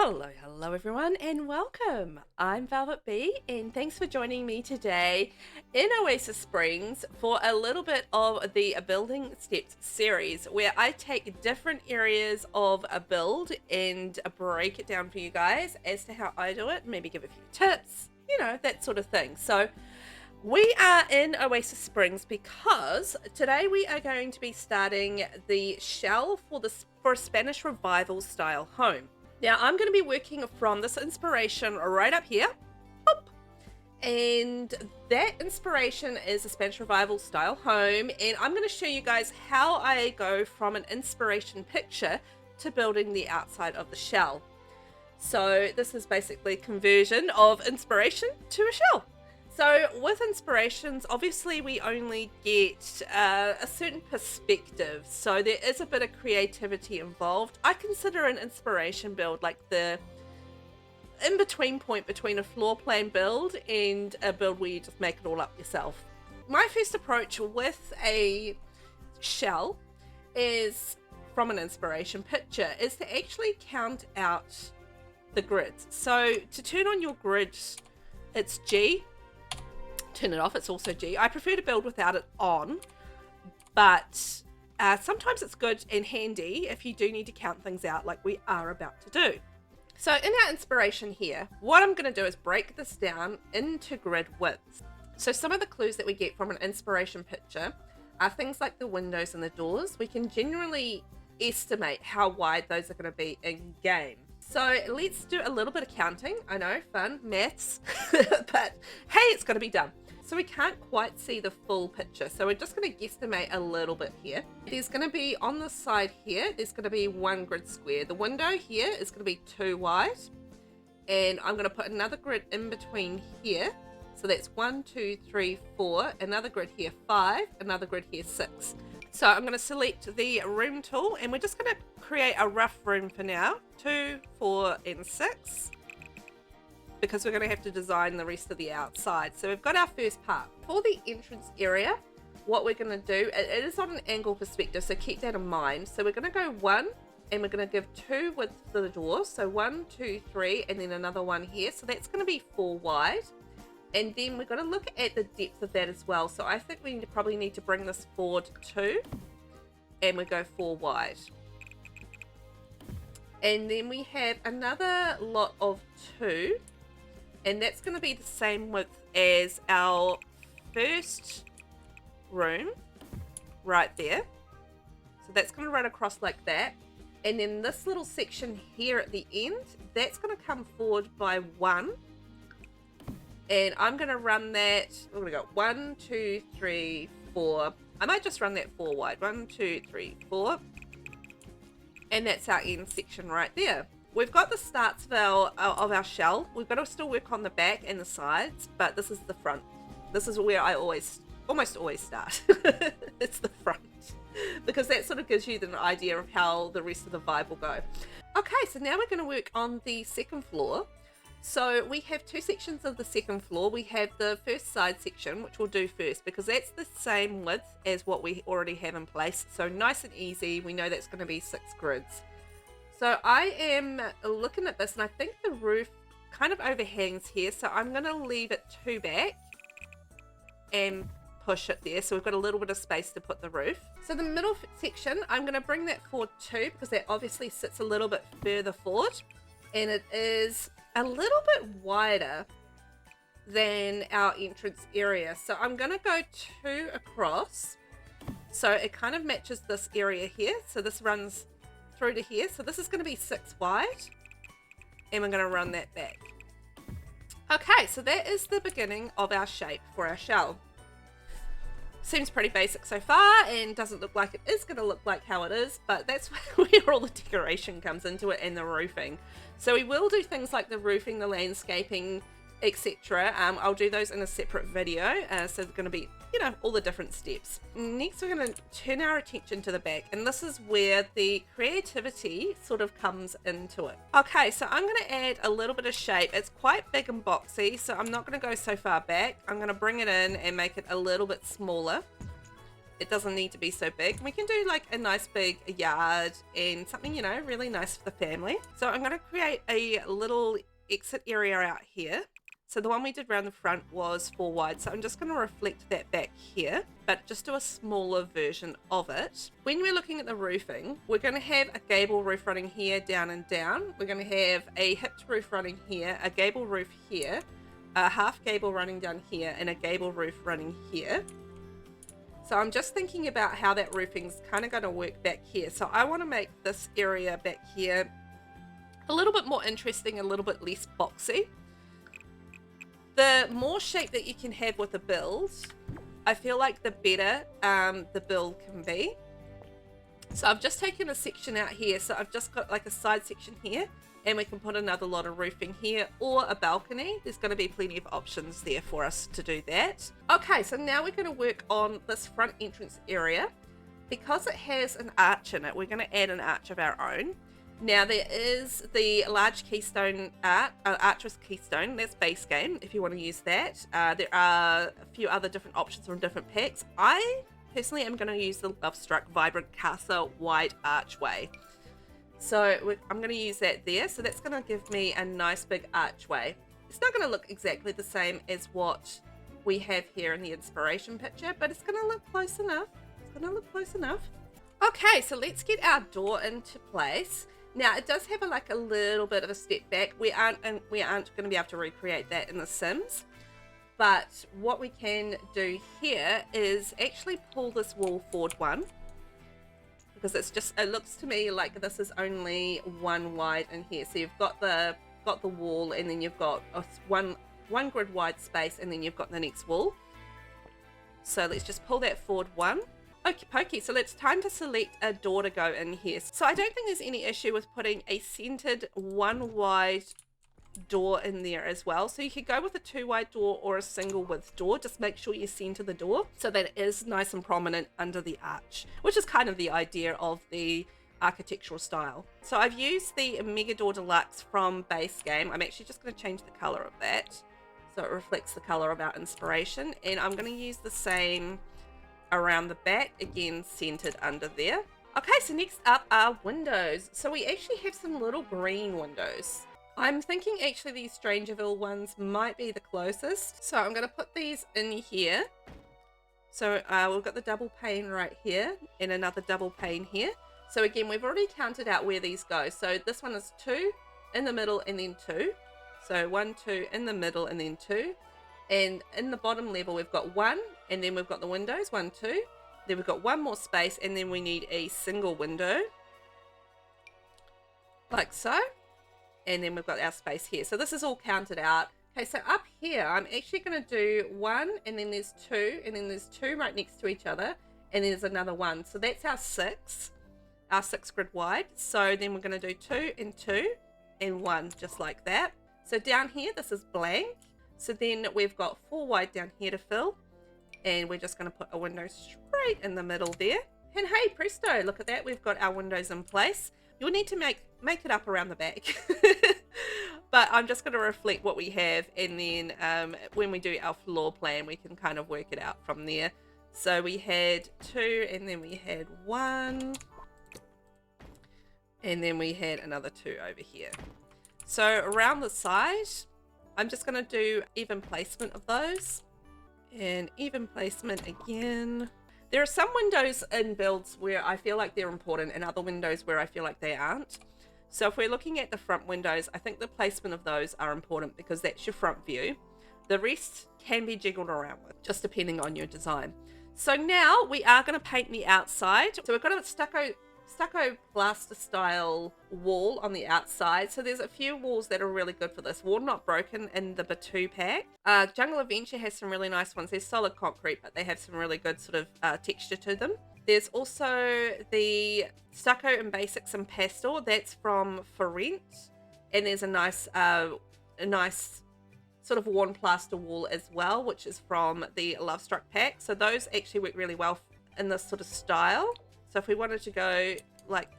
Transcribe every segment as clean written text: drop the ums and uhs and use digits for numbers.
Hello everyone and welcome. I'm VelvettB and thanks for joining me today in Oasis Springs for a little bit of the Building Steps series where I take different areas of a build and break it down for you guys as to how I do it, maybe give a few tips, that sort of thing. So we are in Oasis Springs because today we are going to be starting the shell for a Spanish Revival style home. Now, I'm going to be working from this inspiration right up here. Boop. And that inspiration is a Spanish Revival style home. And I'm going to show you guys how I go from an inspiration picture to building the outside of the shell. So this is basically conversion of inspiration to a shell. So with inspirations, obviously we only get a certain perspective. So there is a bit of creativity involved. I consider an inspiration build like the in-between point between a floor plan build and a build where you just make it all up yourself. My first approach with a shell is from an inspiration picture is to actually count out the grids. So to turn on your grids, it's G. Turn it off, it's also G. I prefer to build without it on, but sometimes it's good and handy if you do need to count things out like we are about to do. So in our inspiration here, what I'm going to do is break this down into grid widths. So some of the clues that we get from an inspiration picture are things like the windows and the doors. We can generally estimate how wide those are going to be in game. So let's do a little bit of counting. I know, fun, maths, but hey, it's got to be done. So we can't quite see the full picture. So we're just going to guesstimate a little bit here. There's going to be on the side here, there's going to be 1 grid square. The window here is going to be 2 wide. And I'm going to put another grid in between here. So that's 1, 2, 3, 4. Another grid here, 5. Another grid here, 6. So I'm going to select the room tool and we're just going to create a rough room for now. 2, 4, and 6. Because we're going to have to design the rest of the outside. So we've got our first part. For the entrance area, what we're going to do, it is on an angle perspective, so keep that in mind. So we're going to go 1 and we're going to give 2 width to the door. So 1, 2, 3, and then another one here. So that's going to be 4 wide. And then we're going to look at the depth of that as well. So I think we probably need to bring this forward 2 and we go 4 wide. And then we have another lot of 2. And that's going to be the same width as our first room right there. So that's going to run across like that. And then this little section here at the end, that's going to come forward by 1. And I'm going to run that, we're going to go 1, 2, 3, 4. I might just run that 4 wide. 1, 2, 3, 4. And that's our end section right there. We've got the starts of our shell. We've got to still work on the back and the sides, but this is the front. This is where I almost always start. It's the front, because that sort of gives you an idea of how the rest of the vibe will go. Okay, so now we're going to work on the second floor. So we have 2 sections of the second floor. We have the first side section, which we'll do first because that's the same width as what we already have in place. So nice and easy. We know that's going to be 6 grids. So I am looking at this and I think the roof kind of overhangs here. So I'm going to leave it 2 back and push it there. So we've got a little bit of space to put the roof. So the middle section, I'm going to bring that forward 2 because that obviously sits a little bit further forward. And it is a little bit wider than our entrance area. So I'm going to go 2 across. So it kind of matches this area here. So this runs through to here. So this is going to be 6 wide. And we're going to run that back. Okay, so that is the beginning of our shape for our shell. Seems pretty basic so far and doesn't look like it is going to look like how it is, but that's where all the decoration comes into it and the roofing. So we will do things like the roofing, the landscaping, etc. I'll do those in a separate video. So they're going to be, all the different steps. Next, we're going to turn our attention to the back, and this is where the creativity sort of comes into it. Okay, so I'm going to add a little bit of shape. It's quite big and boxy, so I'm not going to go so far back. I'm going to bring it in and make it a little bit smaller. It doesn't need to be so big. We can do like a nice big yard and something, you know, really nice for the family. So I'm going to create a little exit area out here. So the one we did around the front was 4 wide. So I'm just going to reflect that back here, but just do a smaller version of it. When we're looking at the roofing, we're going to have a gable roof running here, down and down. We're going to have a hipped roof running here, a gable roof here, a half gable running down here, and a gable roof running here. So I'm just thinking about how that roofing's kind of going to work back here. So I want to make this area back here a little bit more interesting, a little bit less boxy. The more shape that you can have with a build, I feel like the better the build can be. So I've just taken a section out here. So I've just got like a side section here, and we can put another lot of roofing here or a balcony. There's going to be plenty of options there for us to do that. Okay, so now we're going to work on this front entrance area. Because it has an arch in it, we're going to add an arch of our own. Now there is the large keystone arch keystone, that's base game if you want to use that. There are a few other different options from different packs. I personally am going to use the Love Struck Vibrant Casa Wide Archway. So I'm going to use that there. So that's going to give me a nice big archway. It's not going to look exactly the same as what we have here in the inspiration picture, but it's going to look close enough. It's going to look close enough. Okay, so let's get our door into place. Now it does have a little bit of a step back. We aren't going to be able to recreate that in The Sims, but what we can do here is actually pull this wall forward one, because it looks to me like this is only 1 wide in here. So you've got the wall, and then you've got one grid wide space, and then you've got the next wall. So let's just pull that forward one. Okie pokey, so it's time to select a door to go in here. So I don't think there's any issue with putting a centered 1 wide door in there as well. So you could go with a 2 wide door or a single width door. Just make sure you center the door so that it is nice and prominent under the arch, which is kind of the idea of the architectural style. So I've used the Mega Door Deluxe from base game. I'm actually just going to change the color of that so it reflects the color of our inspiration, and I'm going to use the same around the back, again centered under there. Okay, so next up are windows. So we actually have some little green windows. I'm thinking actually these Strangerville ones might be the closest. So I'm going to put these in here. So we've got the double pane right here and another double pane here. So again, we've already counted out where these go. So this one is 2 in the middle and then 2. So 1, 2 in the middle and then 2. And in the bottom level, we've got 1, and then we've got the windows, 1, 2. Then we've got one more space, and then we need a single window, like so. And then we've got our space here. So this is all counted out. Okay, so up here, I'm actually going to do 1, and then there's 2, and then there's 2 right next to each other, and there's another 1. So that's our 6 grid wide. So then we're going to do 2 and 2 and 1, just like that. So down here, this is blank. So then we've got 4 wide down here to fill, and we're just going to put a window straight in the middle there. And hey, presto, look at that. We've got our windows in place. You'll need to make it up around the back. But I'm just going to reflect what we have, and then when we do our floor plan, we can kind of work it out from there. So we had 2, and then we had 1, and then we had another 2 over here. So around the side, I'm just going to do even placement of those, and even placement again. There are some windows in builds where I feel like they're important, and other windows where I feel like they aren't. So if we're looking at the front windows, I think the placement of those are important because that's your front view. The rest can be jiggled around with, just depending on your design. So now we are going to paint the outside. So we've got a stucco plaster style wall on the outside. So there's a few walls that are really good for this. Wall Not Broken in the Batu pack. Jungle Adventure has some really nice ones. They're solid concrete, but they have some really good sort of texture to them. There's also the Stucco and Basics and Pastel. That's from For Rent. And there's a nice sort of worn plaster wall as well, which is from the Love Struck pack. So those actually work really well in this sort of style. So if we wanted to go like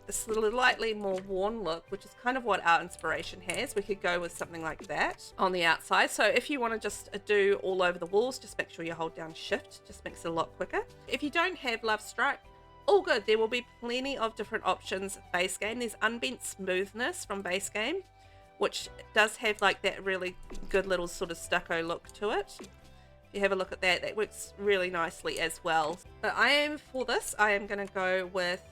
this slightly more worn look, which is kind of what our inspiration has, we could go with something like that on the outside. So if you want to just do all over the walls, just make sure you hold down shift, just makes it a lot quicker. If you don't have Love Stripe, all good. There will be plenty of different options. Base Game, there's Unbent Smoothness from Base Game, which does have like that really good little sort of stucco look to it. If you have a look at that, that works really nicely as well. But for this, I am going to go with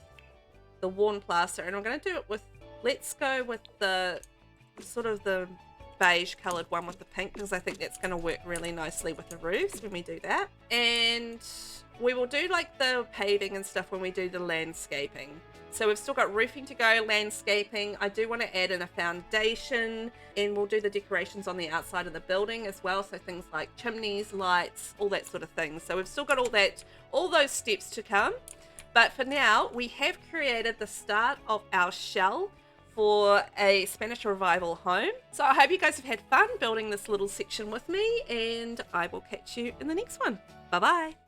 the worn plaster, and I'm going to do it with, let's go with the sort of the beige colored one with the pink, because I think that's going to work really nicely with the roofs when we do that. And we will do like the paving and stuff when we do the landscaping. So we've still got roofing to go, landscaping. I do want to add in a foundation, and we'll do the decorations on the outside of the building as well. So things like chimneys, lights, all that sort of thing. So we've still got all those steps to come. But for now, we have created the start of our shell for a Spanish Revival home. So I hope you guys have had fun building this little section with me, and I will catch you in the next one. Bye-bye.